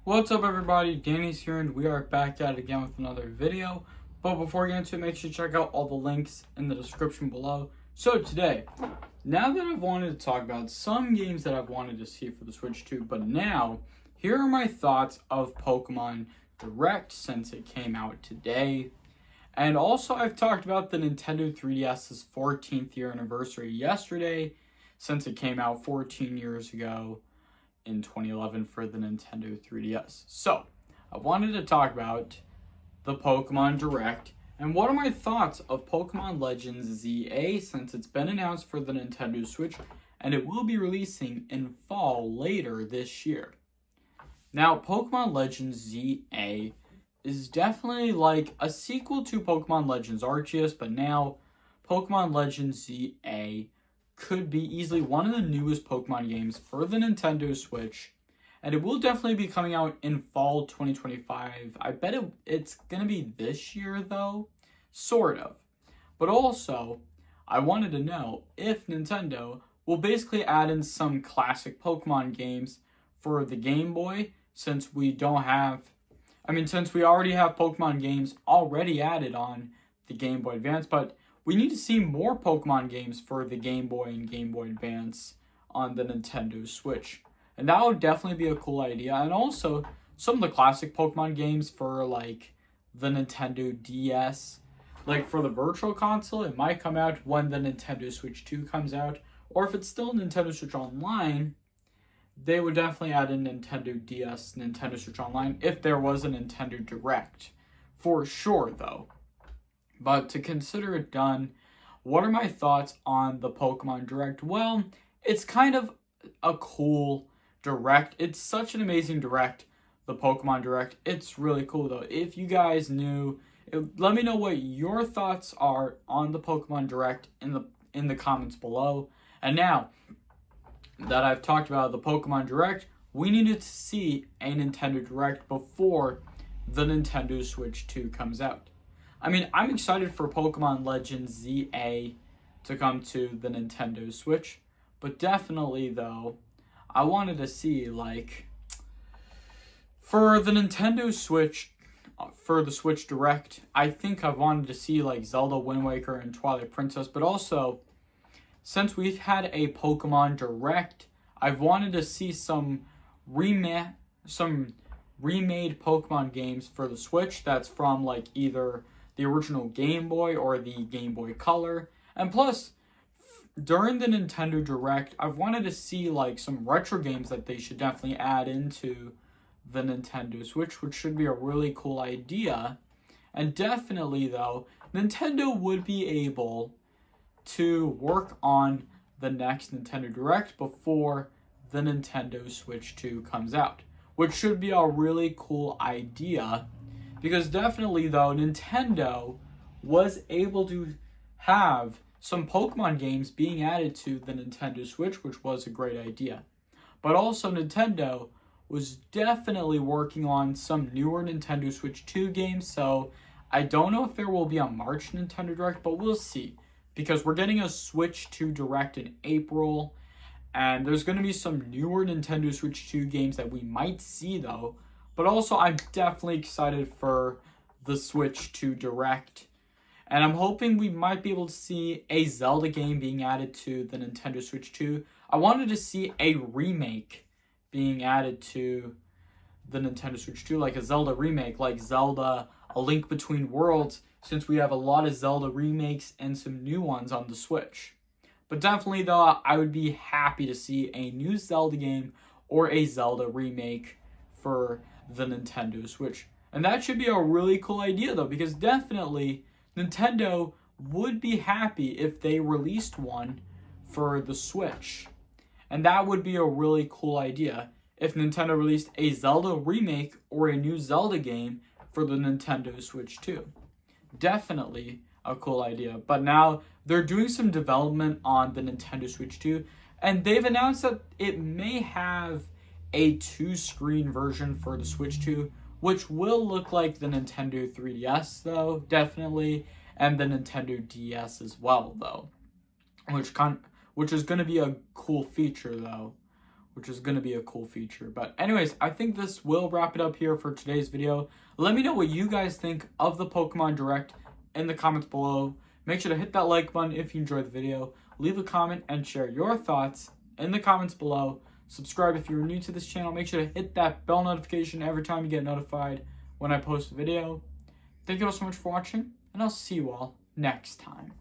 What's up everybody, Danny's here and we are back at it again with another video. But before we get into it, make sure to check out all the links in the description below. So today, now that I've wanted to talk about some games that I've wanted to see for the Switch 2, but now, here are my thoughts of Pokemon Direct since it came out today. And also I've talked about the Nintendo 3DS's 14th year anniversary yesterday, since it came out 14 years ago in 2011 for the Nintendo 3DS. So, I wanted to talk about the Pokemon Direct and what are my thoughts of Pokemon Legends ZA since it's been announced for the Nintendo Switch and it will be releasing in fall later this year. Now, Pokemon Legends ZA is definitely like a sequel to Pokemon Legends Arceus, but now Pokemon Legends ZA could be easily one of the newest Pokemon games for the Nintendo Switch, and it will definitely be coming out in fall 2025. I bet it's gonna be this year though, sort of. But also, I wanted to know if Nintendo will basically add in some classic Pokemon games for the Game Boy, since we already have Pokemon games already added on the Game Boy Advance, but we need to see more Pokemon games for the Game Boy and Game Boy Advance on the Nintendo Switch. And that would definitely be a cool idea. And also, some of the classic Pokemon games for, like, the Nintendo DS. Like, for the Virtual Console, it might come out when the Nintendo Switch 2 comes out. Or if it's still Nintendo Switch Online, they would definitely add in Nintendo DS, Nintendo Switch Online, if there was a Nintendo Direct. For sure, though. But to consider it done, what are my thoughts on the Pokemon Direct? Well, it's kind of a cool Direct. It's such an amazing Direct, the Pokemon Direct. It's really cool, though. If you guys knew, let me know what your thoughts are on the Pokemon Direct in the comments below. And now that I've talked about the Pokemon Direct, we needed to see a Nintendo Direct before the Nintendo Switch 2 comes out. I mean, I'm excited for Pokemon Legends ZA to come to the Nintendo Switch, but definitely, though, I wanted to see, like, for the Nintendo Switch, for the Switch Direct, I think I wanted to see, like, Zelda, Wind Waker, and Twilight Princess, but also, since we've had a Pokemon Direct, I've wanted to see some remade Pokemon games for the Switch that's from, like, either the original Game Boy or the Game Boy Color. And plus, during the Nintendo Direct, I've wanted to see like some retro games that they should definitely add into the Nintendo Switch, which should be a really cool idea. And definitely though, Nintendo would be able to work on the next Nintendo Direct before the Nintendo Switch 2 comes out, which should be a really cool idea. Because definitely, though, Nintendo was able to have some Pokemon games being added to the Nintendo Switch, which was a great idea. But also, Nintendo was definitely working on some newer Nintendo Switch 2 games, so I don't know if there will be a March Nintendo Direct, but we'll see. Because we're getting a Switch 2 Direct in April, and there's going to be some newer Nintendo Switch 2 games that we might see, though. But also, I'm definitely excited for the Switch 2 Direct. And I'm hoping we might be able to see a Zelda game being added to the Nintendo Switch 2. I wanted to see a remake being added to the Nintendo Switch 2, like a Zelda remake, like Zelda A Link Between Worlds, since we have a lot of Zelda remakes and some new ones on the Switch. But definitely, though, I would be happy to see a new Zelda game or a Zelda remake for the Nintendo Switch. And that should be a really cool idea, though, because definitely Nintendo would be happy if they released one for the Switch. And that would be a really cool idea if Nintendo released a Zelda remake or a new Zelda game for the Nintendo Switch 2. Definitely a cool idea. But now they're doing some development on the Nintendo Switch 2, and they've announced that it may have a 2-screen version for the Switch 2, which will look like the Nintendo 3DS, though, definitely, and the Nintendo DS as well, though, which is going to be a cool feature, though, which is going to be a cool feature. But anyways, I think this will wrap it up here for today's video. Let me know what you guys think of the Pokemon Direct in the comments below. Make sure to hit that like button if you enjoyed the video. Leave a comment and share your thoughts in the comments below. Subscribe if you're new to this channel. Make sure to hit that bell notification every time you get notified when I post a video. Thank you all so much for watching, and I'll see you all next time.